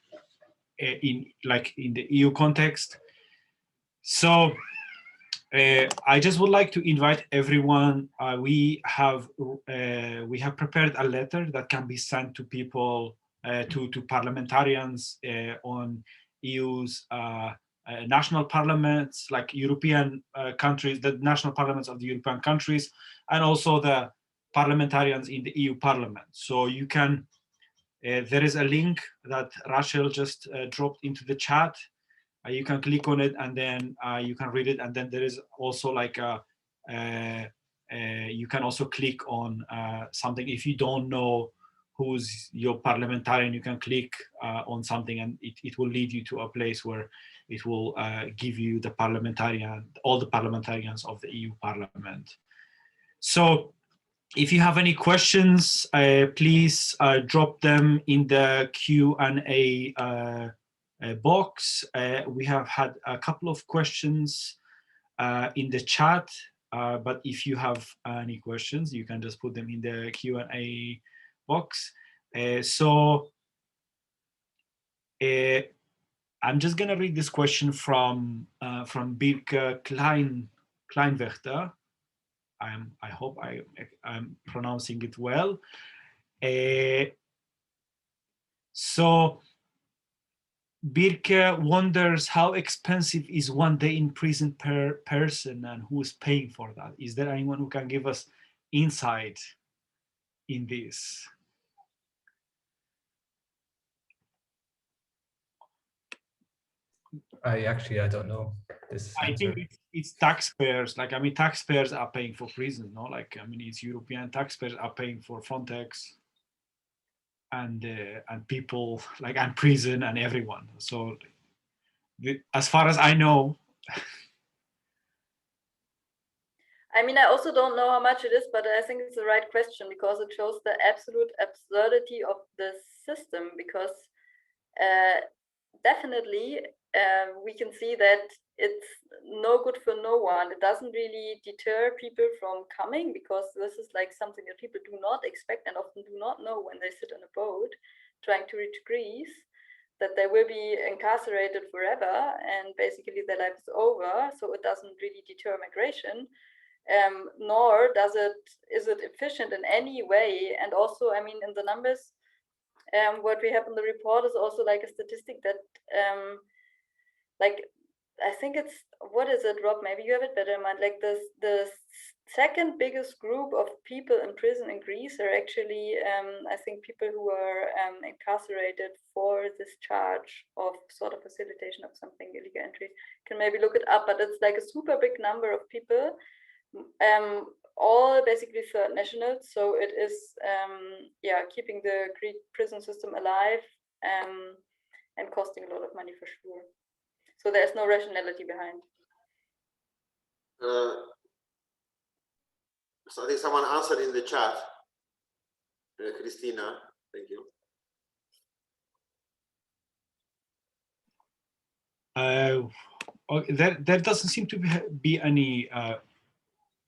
the EU context. So I just would like to invite everyone. We have prepared a letter that can be sent to people, to parliamentarians on EU's national parliaments, like European countries, the national parliaments of the European countries, and also the parliamentarians in the EU Parliament. So you can. There is a link that Rachel just dropped into the chat. You can click on it and then you can read it. And then there is also like you can also click on something. If you don't know who's your parliamentarian, you can click on something and it will lead you to a place where it will give you the all the parliamentarians of the EU Parliament. So if you have any questions, please drop them in the Q&A box. We have had a couple of questions in the chat, but if you have any questions, you can just put them in the Q&A box. So I'm just gonna read this question from Birke Kleinwächter. I hope I'm pronouncing it well. So Birke wonders how expensive is 1 day in prison per person and who is paying for that? Is there anyone who can give us insight in this? I don't know this answer. I think it's taxpayers. Like, I mean, taxpayers are paying for prison, no? Like, I mean, it's European taxpayers are paying for Frontex and people, like, and prison and everyone. So as far as I know. I mean, I also don't know how much it is, but I think it's the right question because it shows the absolute absurdity of the system. Because definitely we can see that it's no good for no one. It doesn't really deter people from coming because this is like something that people do not expect and often do not know when they sit on a boat trying to reach Greece, that they will be incarcerated forever and basically their life is over. So it doesn't really deter migration. Nor is it efficient in any way. And also, I mean, in the numbers, what we have in the report is also like a statistic that, like, I think it's, what is it, Rob? Maybe you have it better in mind. Like the second biggest group of people in prison in Greece are actually, I think, people who are incarcerated for this charge of sort of facilitation of something, illegal entry. Can maybe look it up, but it's like a super big number of people. All basically third nationals, so it is keeping the Greek prison system alive and costing a lot of money for sure. So there's no rationality behind. So I think someone answered in the chat. Christina, thank you. Okay, there doesn't seem to be any.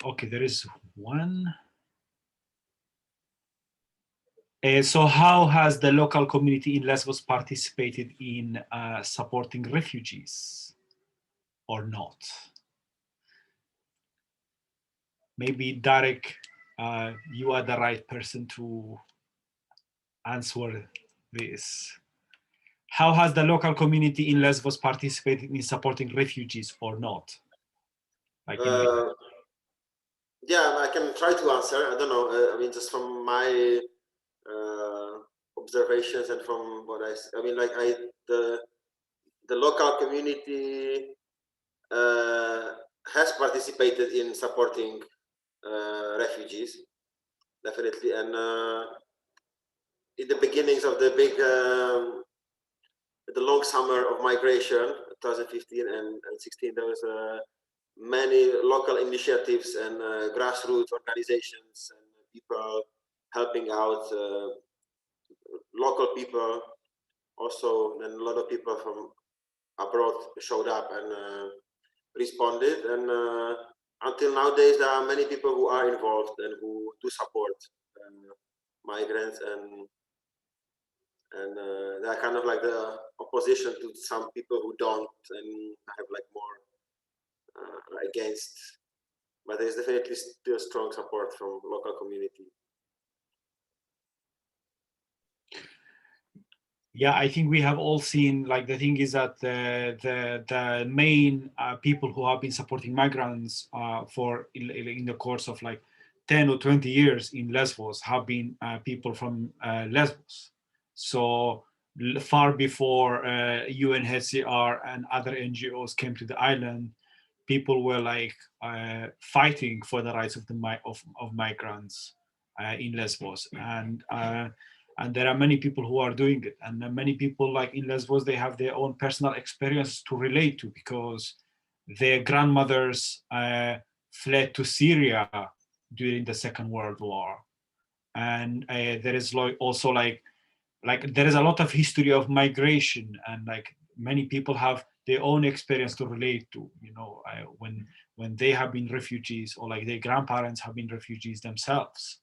Okay, there is one. So how has the local community in Lesbos participated in supporting refugees or not? Maybe Darek, you are the right person to answer this. How has the local community in Lesbos participated in supporting refugees or not? Like Yeah, I can try to answer. I don't know. I mean, just from my observations and from what I mean, like the local community has participated in supporting refugees, definitely, and in the beginnings of the big, the long summer of migration, 2015 and 16, there was many local initiatives and grassroots organizations and people helping out local people. Also, then a lot of people from abroad showed up and responded. And until nowadays, there are many people who are involved and who do support migrants, and they are kind of like the opposition to some people who don't and have like more against. But there's definitely still strong support from local community. Yeah, I think we have all seen, like, the thing is that the main people who have been supporting migrants for in the course of like 10 or 20 years in Lesbos have been people from Lesbos. So far before UNHCR and other NGOs came to the island, people were like fighting for the rights of the of migrants in Lesbos, and there are many people who are doing it, and many people like in Lesbos, they have their own personal experience to relate to, because their grandmothers fled to Syria during the Second World War, and there is also like there is a lot of history of migration, and like many people have their own experience to relate to, you know, when they have been refugees, or like their grandparents have been refugees themselves.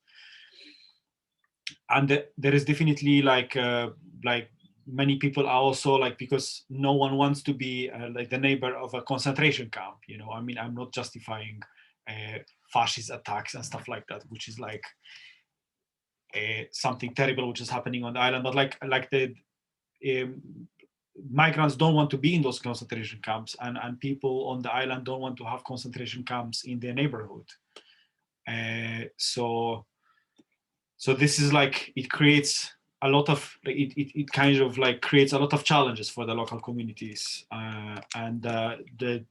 And there is definitely like many people are also like, because no one wants to be like the neighbor of a concentration camp, you know. I mean, I'm not justifying fascist attacks and stuff like that, which is like something terrible which is happening on the island, but like the um, migrants don't want to be in those concentration camps, and people on the island don't want to have concentration camps in their neighborhood. So this is like, it creates a lot of, it kind of like creates a lot of challenges for the local communities, and the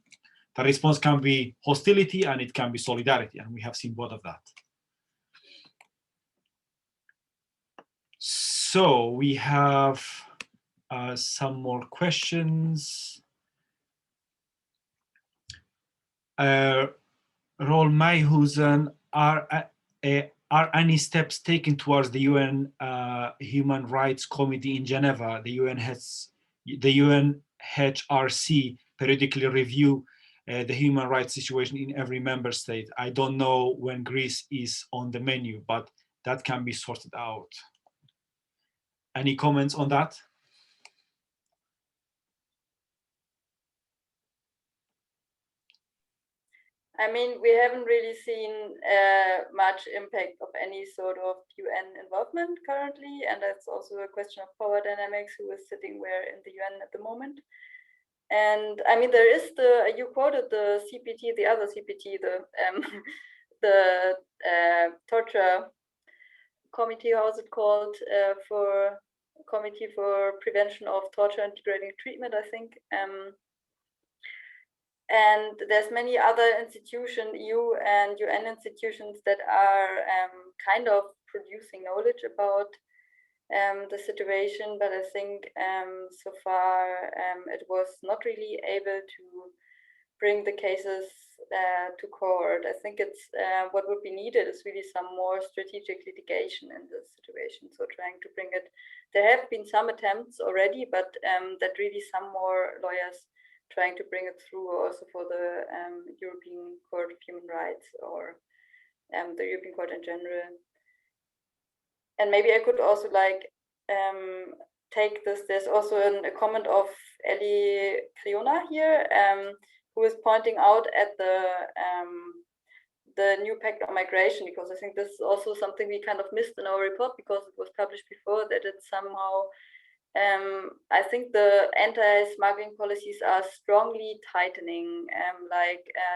response can be hostility and it can be solidarity, and we have seen both of that. So we have some more questions. Rol Mayhusen, are any steps taken towards the UN Human Rights Committee in Geneva? The UNHRC periodically review the human rights situation in every member state. I don't know when Greece is on the menu, but that can be sorted out. Any comments on that? I mean, we haven't really seen much impact of any sort of UN involvement currently, and that's also a question of power dynamics, who is sitting where in the UN at the moment. And I mean, there is you quoted the CPT, the other CPT, the torture committee, how's it called, for Committee for Prevention of Torture and Degrading Treatment, I think. And there's many other institutions, EU and UN institutions, that are kind of producing knowledge about the situation, but I think so far it was not really able to bring the cases to court. I think it's what would be needed is really some more strategic litigation in this situation. So trying to bring it, there have been some attempts already, but that really some more lawyers trying to bring it through also for the European Court of Human Rights, or the European Court in general. And maybe I could also like take this. There's also a comment of Ellie Criona here, who is pointing out at the new pact on migration, because I think this is also something we kind of missed in our report, because it was published before, that it somehow I think the anti-smuggling policies are strongly tightening.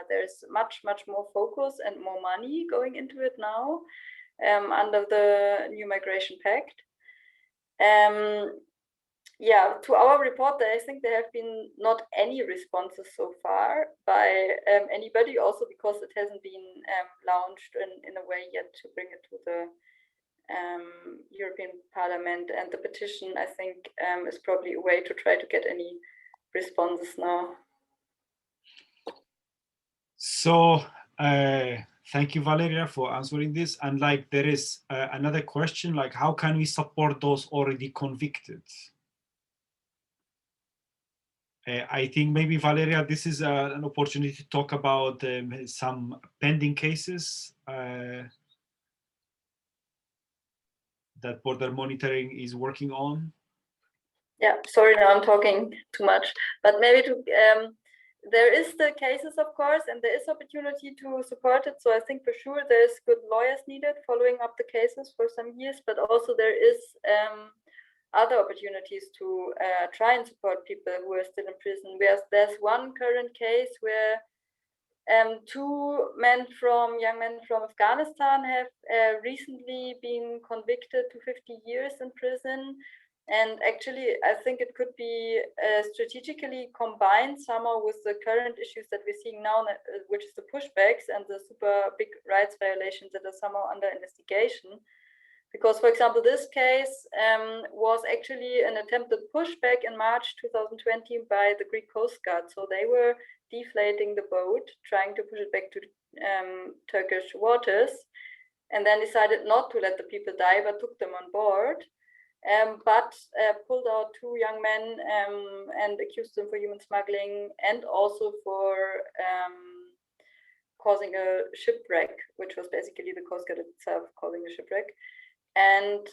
There's much more focus and more money going into it now under the new migration pact. Yeah, to our report, I think there have been not any responses so far by anybody, also because it hasn't been launched in a way yet to bring it to the European Parliament, and the petition, I think, is probably a way to try to get any responses now. So thank you, Valeria, for answering this. And like, there is another question, like, how can we support those already convicted? I think maybe, Valeria, this is an opportunity to talk about some pending cases that border monitoring is working on. Yeah, sorry, now I'm talking too much, but maybe to there is the cases, of course, and there is opportunity to support it. So I think for sure there's good lawyers needed following up the cases for some years, but also there is other opportunities to try and support people who are still in prison. There's one current case where two young men from Afghanistan have recently been convicted to 50 years in prison. And actually, I think it could be strategically combined somehow with the current issues that we're seeing now, which is the pushbacks and the super big rights violations that are somehow under investigation. Because, for example, this case was actually an attempted pushback in March 2020 by the Greek Coast Guard. So they were deflating the boat, trying to push it back to Turkish waters, and then decided not to let the people die, but took them on board. But pulled out two young men and accused them for human smuggling and also for causing a shipwreck, which was basically the Coast Guard itself causing a shipwreck. And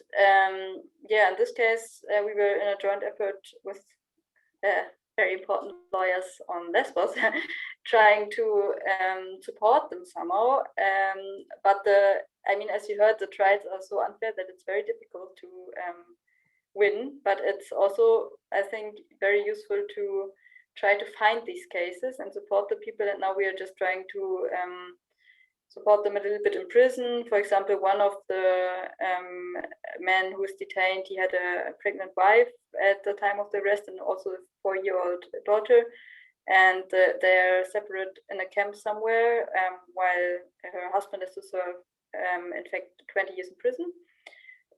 yeah, in this case, we were in a joint effort with very important lawyers on Lesbos, trying to support them somehow. But I mean, as you heard, the trials are so unfair that it's very difficult to win. But it's also, I think, very useful to try to find these cases and support the people. And now we are just trying to support them a little bit in prison. For example, one of the men who was detained, he had a pregnant wife at the time of the arrest and also a 4-year-old daughter. And they're separate in a camp somewhere while her husband has to serve, in fact, 20 years in prison,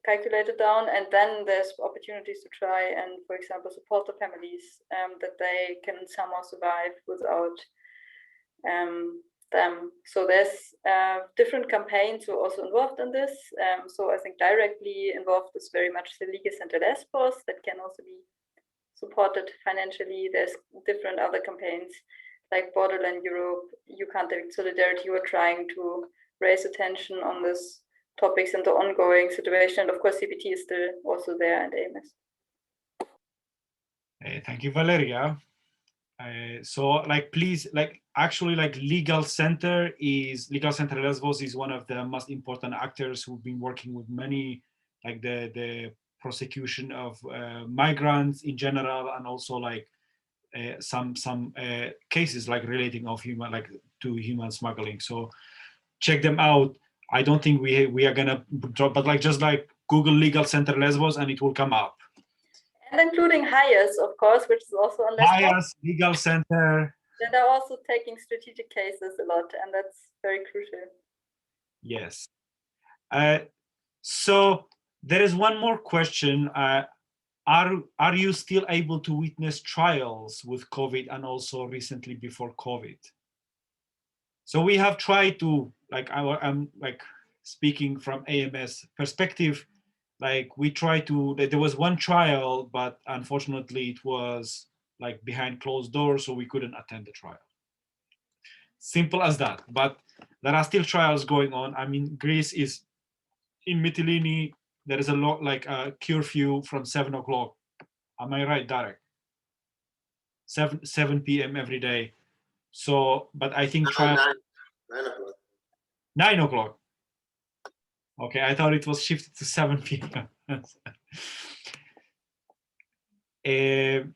calculated down. And then there's opportunities to try and, for example, support the families that they can somehow survive without them. So there's different campaigns who are also involved in this. So I think directly involved is very much the Liga Center Lesbos that can also be supported financially. There's different other campaigns like Borderland Europe, Aegean Migrant Solidarity, who are trying to raise attention on this topics and the ongoing situation. And of course, CPT is still also there and AMS. Thank you, Valeria. So like, please, like, actually, like, Legal Center Lesbos is one of the most important actors who've been working with many, like the prosecution of migrants in general, and also like some cases like relating of to human smuggling. So check them out. I don't think we are gonna drop, but like, just like Google Legal Center Lesbos and it will come up. And including HIAS, of course, which is also on Lesbos. HIAS, Legal Center. That are also taking strategic cases a lot, and that's very crucial. Yes. So there is one more question. Are you still able to witness trials with COVID and also recently before COVID? So we have tried to, like, I'm like speaking from AMS perspective, like we tried to, there was one trial, but unfortunately it was like behind closed doors, so we couldn't attend the trial. Simple as that. But there are still trials going on. I mean, Greece is in Mytilene. There is a lot, like a curfew from 7 o'clock. Am I right, Darek? 7 p.m. every day. So, but I think trial 9 o'clock. 9 o'clock. Okay, I thought it was shifted to 7 p.m. And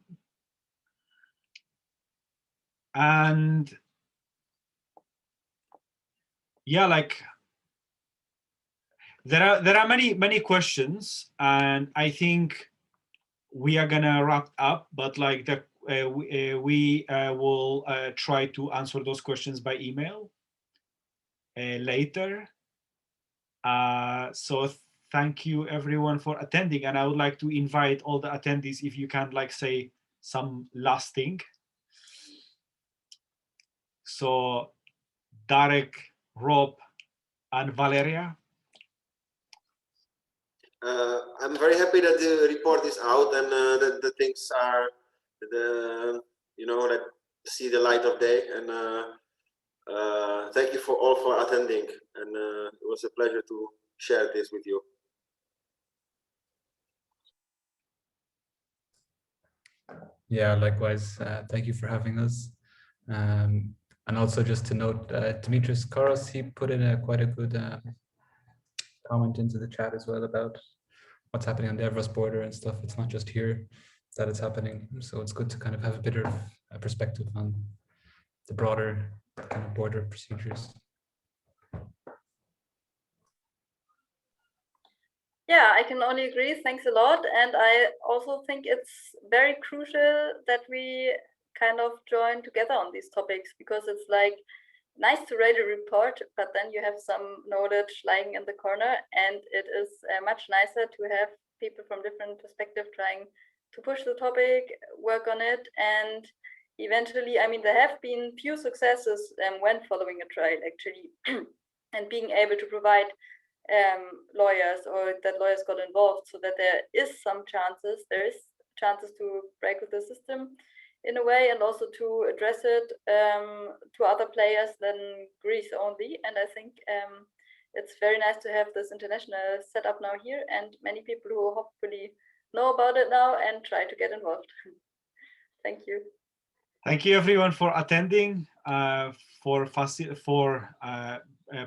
yeah, like there are many questions, and I think we are gonna wrap up, but like we will try to answer those questions by email later. So thank you everyone for attending, and I would like to invite all the attendees, if you can like say some last thing. So Darek, Rob, and Valeria. I'm very happy that the report is out and that the things are, that see the light of day. And thank you for all for attending. And it was a pleasure to share this with you. Yeah, likewise. Thank you for having us. And also just to note, Dimitris Koros, he put in quite a good comment into the chat as well about what's happening on the Evros border and stuff. It's not just here that it's happening. So it's good to kind of have a bit of a perspective on the broader kind of border procedures. Yeah, I can only agree. Thanks a lot. And I also think it's very crucial that we kind of join together on these topics, because it's like nice to write a report, but then you have some knowledge lying in the corner, and it is much nicer to have people from different perspectives trying to push the topic, work on it, and eventually, I mean, there have been few successes when following a trial, actually, and being able to provide lawyers, or that lawyers got involved, so that there is some chances, to break with the system in a way, and also to address it to other players than Greece only. And I think it's very nice to have this international setup now here, and many people who hopefully know about it now and try to get involved. Thank you. Thank you everyone for attending, for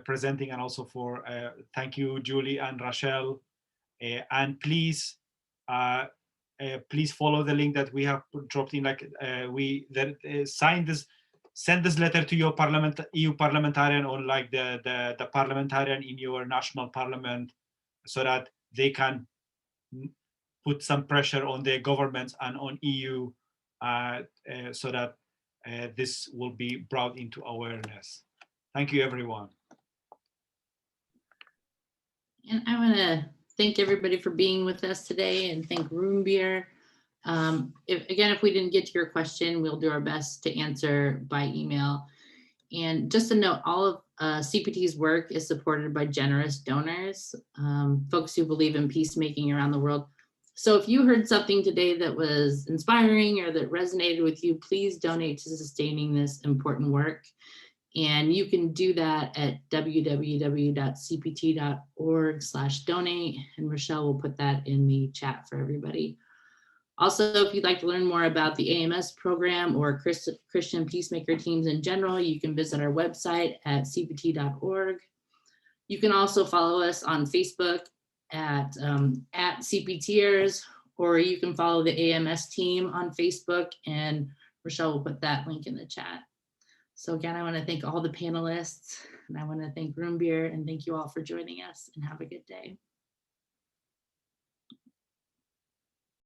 presenting, and also for thank you Julie and Rachel, and please please follow the link that we have dropped in, like sign this, send this letter to your EU parliamentarian, or like the parliamentarian in your national parliament, so that they can put some pressure on their governments and on EU, so that this will be brought into awareness. Thank you, everyone. And I want to thank everybody for being with us today, and thank Roombeer. If we didn't get to your question, we'll do our best to answer by email. And just a note, all of CPT's work is supported by generous donors, folks who believe in peacemaking around the world. So if you heard something today that was inspiring or that resonated with you, please donate to sustaining this important work. And you can do that at www.cpt.org/donate, and Rochelle will put that in the chat for everybody. Also, if you'd like to learn more about the AMS program or Christian peacemaker teams in general, you can visit our website at cpt.org. You can also follow us on Facebook at CPTers, or you can follow the AMS team on Facebook, and Rochelle will put that link in the chat. So again, I want to thank all the panelists, and I want to thank Roombeer, and thank you all for joining us, and have a good day.